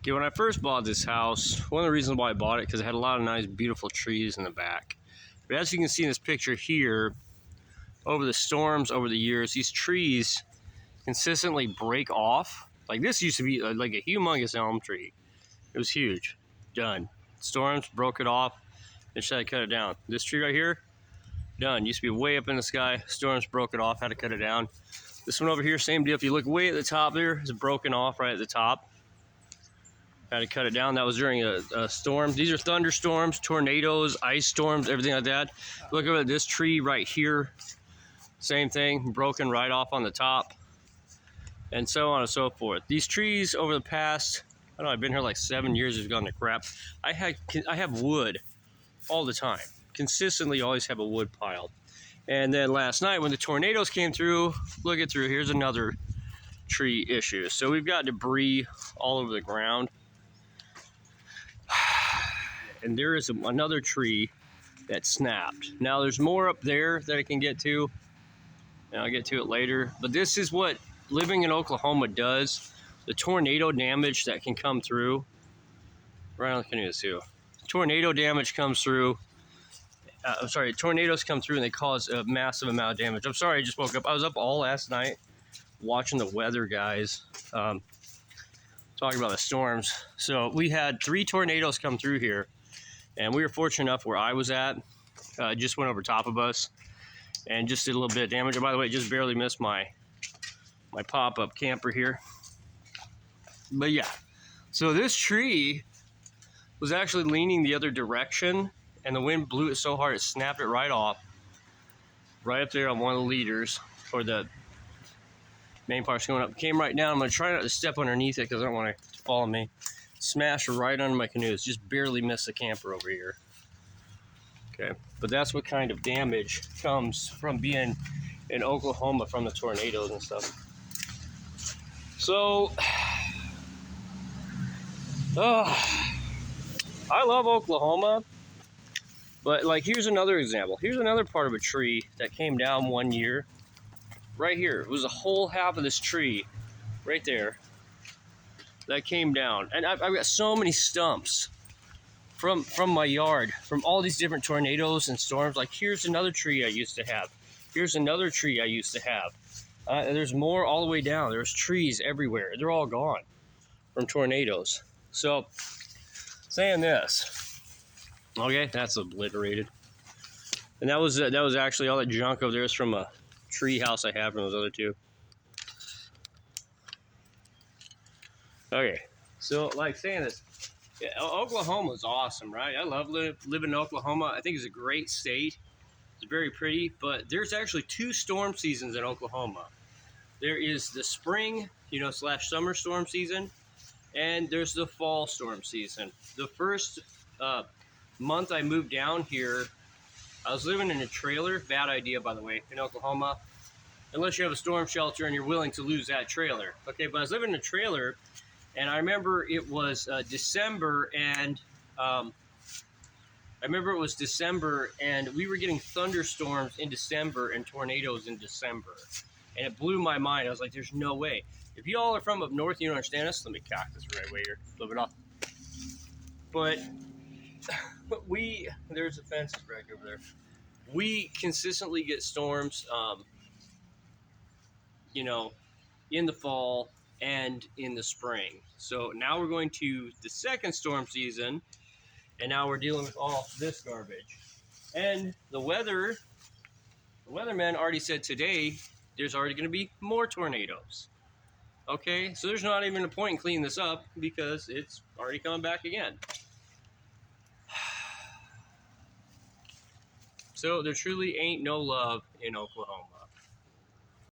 Okay, when I first bought this house, one of the reasons why I bought it, because it had a lot of nice, beautiful trees in the back. But as you can see in this picture here, over the storms, over the years, these trees consistently break off. Like this used to be like a humongous elm tree. It was huge. Done. Storms broke it off. They just had to cut it down. This tree right here, done. Used to be way up in the sky. Storms broke it off, had to cut it down. This one over here, same deal. If you look way at the top there, it's broken off right at the top. Had to cut it down. That was during a storm. These are thunderstorms, tornadoes, ice storms, everything like that. Look at this tree right here. Same thing, broken right off on the top. And so on and so forth. These trees over the past, I don't know, I've been here like 7 years, have gone to crap. I have wood all the time. Consistently always have a wood pile. And then last night when the tornadoes came through, look it through, here's another tree issue. So we've got debris all over the ground. And there is another tree that snapped. Now there's more up there that I can get to, and I'll get to it later. But this is what living in Oklahoma does. The tornado damage that can come through. Right on the canoes too. Tornado damage comes through. Tornadoes come through and they cause a massive amount of damage. I'm sorry, I just woke up. I was up all last night watching the weather guys. Talking about the storms. So we had 3 tornadoes come through here, and we were fortunate enough where I was at, just went over top of us and just did a little bit of damage. And by the way, just barely missed my pop-up camper here. But yeah, so this tree was actually leaning the other direction, and the wind blew it so hard it snapped it right off, right up there on one of the leaders, or the main part's going up, came right down. I'm going to try not to step underneath it because I don't want it to fall on me. Smash right under my canoes. Just barely missed the camper over here. Okay, but that's what kind of damage comes from being in Oklahoma from the tornadoes and stuff. So, I love Oklahoma, but like here's another example. Here's another part of a tree that came down one year. Right here, it was a whole half of this tree right there that came down. And I've got so many stumps from my yard, from all these different tornadoes and storms. Like here's another tree I used to have. Here's another tree I used to have. There's more all the way down. There's trees everywhere. They're all gone from tornadoes. So, saying this, okay, that's obliterated. And that was actually all that junk over there is from a tree house I have from those other 2. Okay, so like saying this, yeah, Oklahoma is awesome, right? I love living in Oklahoma. I think it's a great state. It's very pretty, but there's actually 2 storm seasons in Oklahoma. There is the spring, / summer storm season, and there's the fall storm season. The first month I moved down here, I was living in a trailer. Bad idea, by the way, in Oklahoma. Unless you have a storm shelter and you're willing to lose that trailer. Okay, but I was living in a trailer, and I remember it was December, and we were getting thunderstorms in December and tornadoes in December. And it blew my mind. I was like, there's no way. If you all are from up north, you don't understand this. Let me cock this right way here. Flip it off. But there's a fence right over there. We consistently get storms, in the fall and in the spring. So now we're going to the second storm season, and now we're dealing with all this garbage. And the weatherman already said today there's already going to be more tornadoes. Okay, so there's not even a point in cleaning this up because it's already coming back again. So there truly ain't no love in Oklahoma.